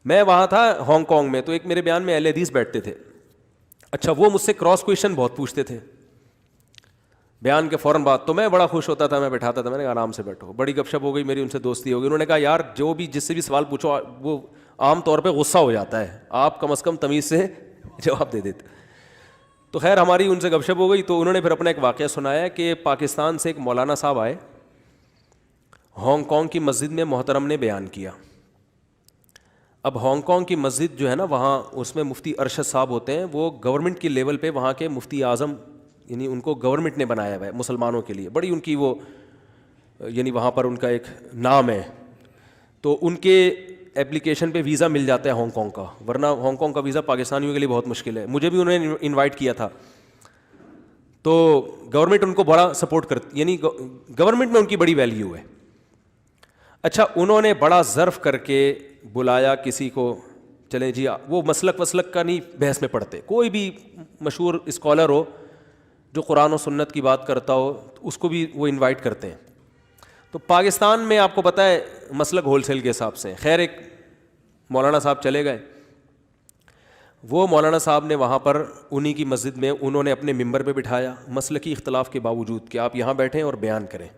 میں وہاں تھا ہانگ کانگ میں, تو ایک میرے بیان میں اہل حدیث بیٹھتے تھے. اچھا, وہ مجھ سے کراس کویشچن بہت پوچھتے تھے بیان کے فوراً بعد, تو میں بڑا خوش ہوتا تھا, میں بیٹھاتا تھا, میں نے کہا آرام سے بیٹھو. بڑی گپ شپ ہو گئی میری ان سے, دوستی ہو گئی. انہوں نے کہا یار جو بھی جس سے بھی سوال پوچھو وہ عام طور پہ غصہ ہو جاتا ہے, آپ کم از کم تمیز سے جواب دے دیتے. تو خیر ہماری ان سے گپ شپ ہو گئی. تو انہوں نے پھر اپنا ایک واقعہ سنایا کہ پاکستان سے ایک مولانا صاحب آئے, ہانگ کانگ کی مسجد میں محترم نے بیان کیا. اب ہانگ کانگ کی مسجد جو ہے نا, وہاں اس میں مفتی ارشد صاحب ہوتے ہیں, وہ گورنمنٹ کی لیول پہ وہاں کے مفتی اعظم, یعنی ان کو گورنمنٹ نے بنایا ہوا ہے مسلمانوں کے لیے, بڑی ان کی وہ یعنی وہاں پر ان کا ایک نام ہے. تو ان کے اپلیکیشن پہ ویزا مل جاتا ہے ہانگ کانگ کا, ورنہ ہانگ کانگ کا ویزا پاکستانیوں کے لیے بہت مشکل ہے. مجھے بھی انہوں نے انوائٹ کیا تھا. تو گورنمنٹ ان کو بڑا سپورٹ کرتی, یعنی گورنمنٹ میں ان کی بڑی ویلیو ہے. اچھا, انہوں نے بڑا ظرف کر کے بلایا کسی کو, چلیں جی وہ مسلک وسلک کا نہیں بحث میں پڑھتے, کوئی بھی مشہور اسکالر ہو جو قرآن و سنت کی بات کرتا ہو اس کو بھی وہ انوائٹ کرتے ہیں. تو پاکستان میں آپ کو پتہ ہے مسلک ہول سیل کے حساب سے. خیر ایک مولانا صاحب چلے گئے, وہ مولانا صاحب نے وہاں پر انہی کی مسجد میں انہوں نے اپنے ممبر پہ بٹھایا, مسلکی اختلاف کے باوجود کہ آپ یہاں بیٹھیں اور بیان کریں.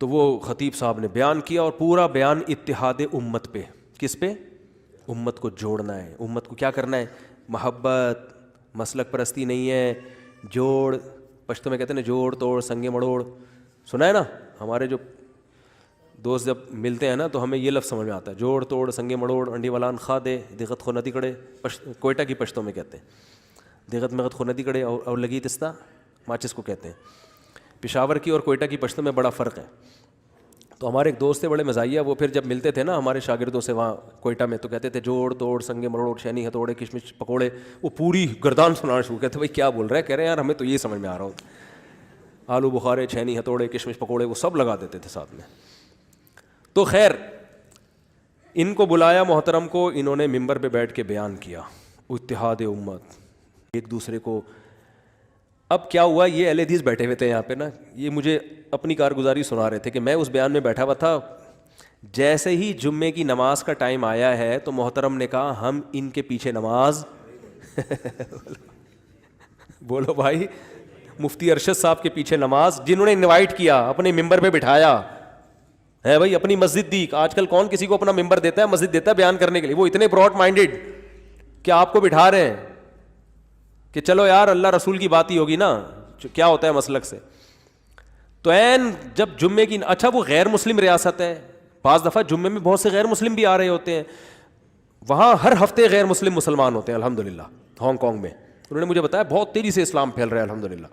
تو وہ خطیب صاحب نے بیان کیا, اور پورا بیان اتحاد امت پہ. کس پہ؟ امت کو جوڑنا ہے, امت کو کیا کرنا ہے, محبت, مسلک پرستی نہیں ہے, جوڑ, پشتو میں کہتے ہیں نا جوڑ توڑ سنگے مڑوڑ, سنا ہے نا. ہمارے جو دوست جب ملتے ہیں نا تو ہمیں یہ لفظ سمجھ میں آتا ہے, جوڑ توڑ سنگے مڑوڑ انڈی ولان خا دے دغت خو ندی کڑے. کوئٹہ کی پشتوں میں کہتے ہیں دغت مغت خو ندی کڑے, اور لگی تستا ماچس کو کہتے ہیں. پشاور کی اور کوئٹہ کی پشتوں میں بڑا فرق ہے. تو ہمارے ایک دوست تھے بڑے مزاحیہ, وہ پھر جب ملتے تھے نا ہمارے شاگردوں سے وہاں کوئٹہ میں, تو کہتے تھے جوڑ توڑ سنگے مروڑ شینی ہتھوڑے کشمش پکوڑے. وہ پوری گردان سنانا شروع کہتے, بھائی کیا بول رہے ہیں, کہہ رہے ہیں یار ہمیں تو یہ سمجھ میں آ رہا ہوتا, آلو بخارے چھینی ہتھوڑے کشمش پکوڑے وہ سب لگا دیتے تھے ساتھ میں. تو خیر ان کو بلایا محترم کو, انہوں نے ممبر پہ بیٹھ کے بیان کیا اتحاد امت, ایک دوسرے کو. اب کیا ہوا, یہ اہل حدیث بیٹھے ہوئے تھے یہاں پہ نا, یہ مجھے اپنی کارگزاری سنا رہے تھے کہ میں اس بیان میں بیٹھا ہوا تھا. جیسے ہی جمعے کی نماز کا ٹائم آیا ہے تو محترم نے کہا ہم ان کے پیچھے نماز بولو بھائی, مفتی ارشد صاحب کے پیچھے نماز, جنہوں نے انوائٹ کیا اپنے ممبر پہ بٹھایا ہے, بھائی اپنی مسجد دی. آج کل کون کسی کو اپنا ممبر دیتا ہے, مسجد دیتا ہے بیان کرنے کے لیے. وہ اتنے براڈ مائنڈیڈ کہ آپ کو بٹھا رہے ہیں کہ چلو یار اللہ رسول کی بات ہی ہوگی نا, کیا ہوتا ہے مسلک سے. تو این جب جمعے کی, اچھا وہ غیر مسلم ریاست ہے, بعض دفعہ جمعے میں بہت سے غیر مسلم بھی آ رہے ہوتے ہیں, وہاں ہر ہفتے غیر مسلم مسلمان ہوتے ہیں الحمدللہ. ہانگ کانگ میں انہوں نے مجھے بتایا بہت تیزی سے اسلام پھیل رہا ہے الحمدللہ.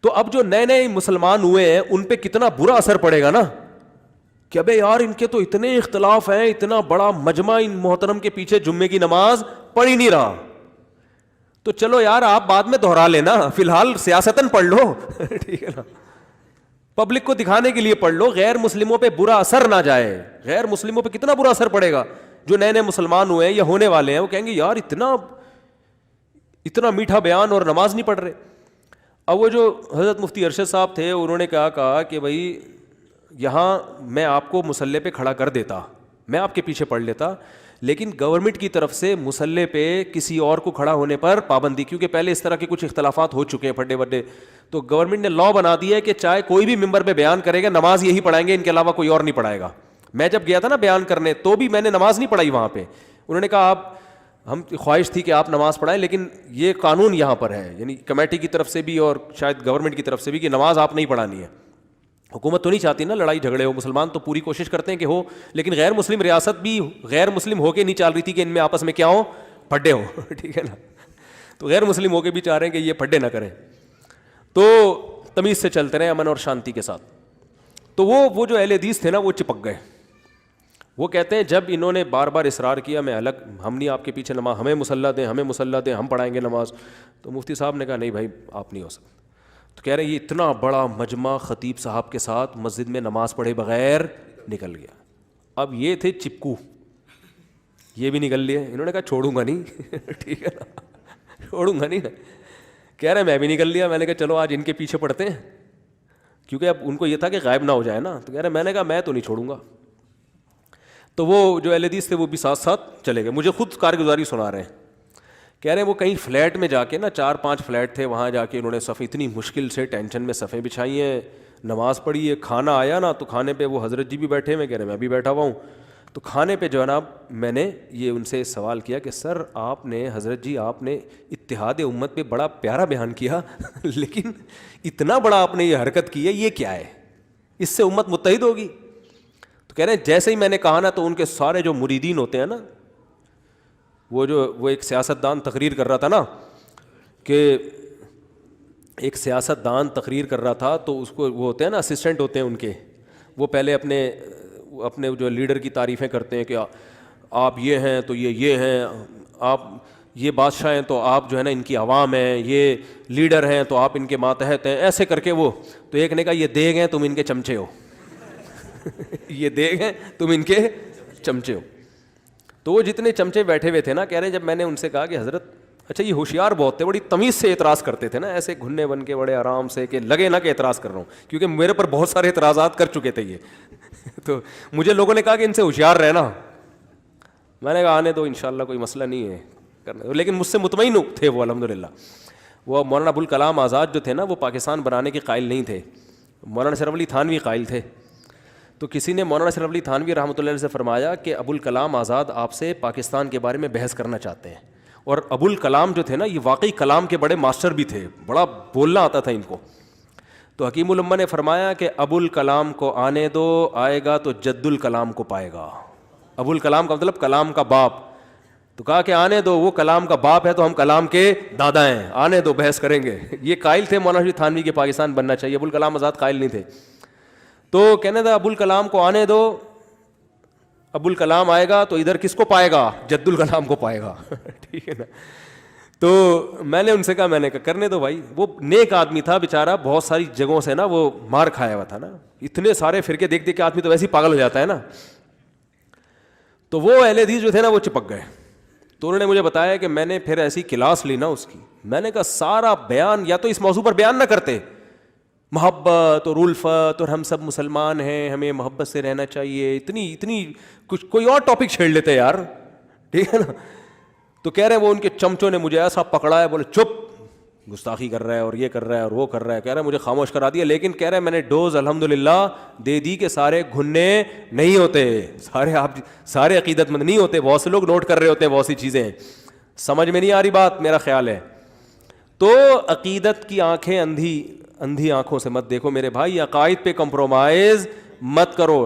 تو اب جو نئے نئے مسلمان ہوئے ہیں ان پہ کتنا برا اثر پڑے گا نا, کہ ابے یار ان کے تو اتنے اختلاف ہیں, اتنا بڑا مجمع ان محترم کے پیچھے جمعے کی نماز پڑھ ہی نہیں رہا. تو چلو یار آپ بعد میں دہرا لینا, فی الحال سیاستاً پڑھ لو ٹھیک ہے نا, پبلک کو دکھانے کے لیے پڑھ لو, غیر مسلموں پہ برا اثر نہ جائے. غیر مسلموں پہ کتنا برا اثر پڑے گا, جو نئے نئے مسلمان ہوئے ہیں یا ہونے والے ہیں, وہ کہیں گے یار اتنا میٹھا بیان اور نماز نہیں پڑھ رہے. اب وہ جو حضرت مفتی ارشد صاحب تھے انہوں نے کہا کہ بھائی یہاں میں آپ کو مصلی پہ کھڑا کر دیتا, میں آپ کے پیچھے پڑھ لیتا, لیکن گورنمنٹ کی طرف سے مصلی پہ کسی اور کو کھڑا ہونے پر پابندی, کیونکہ پہلے اس طرح کے کچھ اختلافات ہو چکے ہیں پھڈے وڈے. تو گورنمنٹ نے لا بنا دیا ہے کہ چاہے کوئی بھی ممبر پہ بیان کرے گا نماز یہی پڑھائیں گے, ان کے علاوہ کوئی اور نہیں پڑھائے گا. میں جب گیا تھا نا بیان کرنے تو بھی میں نے نماز نہیں پڑھائی وہاں پہ. انہوں نے کہا آپ, ہم خواہش تھی کہ آپ نماز پڑھائیں, لیکن یہ قانون یہاں پر ہے, یعنی کمیٹی کی طرف سے بھی اور شاید گورنمنٹ کی طرف سے بھی, کہ نماز آپ نہیں پڑھانی ہے. حکومت تو نہیں چاہتی نا لڑائی جھگڑے ہو, مسلمان تو پوری کوشش کرتے ہیں کہ ہو, لیکن غیر مسلم ریاست بھی غیر مسلم ہو کے نہیں چال رہی تھی کہ ان میں آپس میں کیا ہو, پھڈے ہوں ٹھیک ہے نا. تو غیر مسلم ہو کے بھی چاہ رہے ہیں کہ یہ پھڈے نہ کریں, تو تمیز سے چلتے رہے امن اور شانتی کے ساتھ. تو وہ جو اہل حدیث تھے نا وہ چپک گئے. وہ کہتے ہیں جب انہوں نے بار بار اصرار کیا میں الگ, ہم نہیں آپ کے پیچھے نماز, ہمیں مصلی دیں, ہمیں مصلی دیں, ہم پڑھائیں گے نماز, تو مفتی صاحب نے کہا نہیں بھائی آپ نہیں ہو سکتے. تو کہہ رہے ہیں یہ اتنا بڑا مجمع خطیب صاحب کے ساتھ مسجد میں نماز پڑھے بغیر نکل گیا. اب یہ تھے چپکو, یہ بھی نکل لیے. انہوں نے کہا چھوڑوں گا نہیں ٹھیک ہے نا, چھوڑوں گا نہیں. کہہ رہے میں بھی نکل لیا. میں نے کہا چلو آج ان کے پیچھے پڑھتے ہیں, کیونکہ اب ان کو یہ تھا کہ غائب نہ ہو جائے نا. تو کہہ رہے میں نے کہا میں تو نہیں چھوڑوں گا. تو وہ جو اہل حدیث تھے وہ بھی ساتھ ساتھ چلے گئے. مجھے خود کارگزاری سنا رہے ہیں, کہہ رہے ہیں وہ کہیں فلیٹ میں جا کے نا 4-5 فلیٹ تھے, وہاں جا کے انہوں نے صفیں اتنی مشکل سے ٹینشن میں صفیں بچھائی ہیں, نماز پڑھی ہے, کھانا آیا نا تو کھانے پہ وہ حضرت جی بھی بیٹھے ہوئے, کہہ رہے میں بھی بیٹھا ہوا ہوں. تو کھانے پہ جناب میں نے یہ ان سے سوال کیا کہ سر آپ نے, حضرت جی آپ نے اتحاد امت پہ بڑا پیارا بیان کیا لیکن اتنا بڑا آپ نے یہ حرکت کی ہے, یہ کیا ہے, اس سے امت متحد ہوگی؟ تو کہہ رہے ہیں جیسے ہی میں نے کہا نا تو ان کے سارے جو مریدین ہوتے ہیں نا, وہ ایک سیاستدان تقریر کر رہا تھا نا, کہ ایک سیاستدان تقریر کر رہا تھا تو اس کو وہ ہوتے ہیں نا اسسٹنٹ ہوتے ہیں ان کے, وہ پہلے اپنے جو لیڈر کی تعریفیں کرتے ہیں کہ آپ یہ ہیں تو یہ ہیں, آپ یہ بادشاہ ہیں تو آپ جو ہے نا ان کی عوام ہیں, یہ لیڈر ہیں تو آپ ان کے ماتحت ہیں, ایسے کر کے وہ. تو ایک نے کہا یہ دیگ ہیں تم ان کے چمچے ہو یہ دیگ ہیں تم ان کے چمچے ہو. تو وہ جتنے چمچے بیٹھے ہوئے تھے نا, کہہ رہے ہیں جب میں نے ان سے کہا کہ حضرت اچھا یہ ہوشیار بہت تھے, بڑی تمیز سے اعتراض کرتے تھے نا, ایسے گھننے بن کے بڑے آرام سے, کہ لگے نہ کہ اعتراض کر رہا ہوں, کیونکہ میرے پر بہت سارے اعتراضات کر چکے تھے یہ تو مجھے لوگوں نے کہا کہ ان سے ہوشیار رہنا. میں نے کہا آنے دو انشاءاللہ کوئی مسئلہ نہیں ہے کرنے, لیکن مجھ سے مطمئن تھے وہ الحمدللہ. وہ مولانا ابوالکلام آزاد جو تھے نا وہ پاکستان بنانے کے قائل نہیں تھے, مولانا اشرف علی تھانوی قائل تھے. تو کسی نے مولانا اشرف علی تھانوی رحمۃ اللہ علیہ سے فرمایا کہ ابوالکلام آزاد آپ سے پاکستان کے بارے میں بحث کرنا چاہتے ہیں. اور ابوالکلام جو تھے نا یہ واقعی کلام کے بڑے ماسٹر بھی تھے, بڑا بولنا آتا تھا ان کو. تو حکیم الامہ نے فرمایا کہ ابوالکلام کو آنے دو, آئے گا تو جد الکلام کو پائے گا. ابوالکلام کا مطلب کلام کا باپ. تو کہا کہ آنے دو, وہ کلام کا باپ ہے تو ہم کلام کے دادا ہیں, آنے دو بحث کریں گے. یہ قائل تھے مولانا اشرف تھانوی کے پاکستان بننا چاہیے, ابوالکلام آزاد قائل نہیں تھے. تو کہنے تھا ابوالکلام کو آنے دو, ابوالکلام آئے گا تو ادھر کس کو پائے گا, جد الکلام کو پائے گا ٹھیک ہے نا. تو میں نے ان سے کہا, میں نے کہا کرنے دو بھائی, وہ نیک آدمی تھا بیچارہ, بہت ساری جگہوں سے نا وہ مار کھایا ہوا تھا نا, اتنے سارے فرقے دیکھ دیکھ کے آدمی تو ویسے ہی پاگل ہو جاتا ہے نا. تو وہ اہل حدیث جو تھے نا وہ چپک گئے. تو انہوں نے مجھے بتایا کہ میں نے پھر ایسی کلاس لی نا اس کی, میں نے کہا سارا بیان یا تو اس موضوع پر بیان نہ کرتے, محبت اور الفت اور ہم سب مسلمان ہیں, ہمیں محبت سے رہنا چاہیے, اتنی کچھ کوئی اور ٹاپک چھیڑ لیتے یار, ٹھیک ہے نا. تو کہہ رہے ہیں وہ ان کے چمچوں نے مجھے ایسا پکڑا ہے, بولے چپ, گستاخی کر رہا ہے اور یہ کر رہا ہے اور وہ کر رہا ہے, کہہ رہا ہے مجھے خاموش کرا دیا. لیکن کہہ رہے ہیں میں نے ڈوز الحمدللہ دے دی کہ سارے گھننے نہیں ہوتے, سارے عقیدت مند نہیں ہوتے, بہت سے لوگ نوٹ کر رہے ہوتے ہیں بہت سی چیزیں, سمجھ میں نہیں آ رہی بات, میرا خیال ہے. تو عقیدت کی آنکھیں اندھی آنکھوں سے مت دیکھو میرے بھائی, عقائد پہ کمپرومائز مت کرو.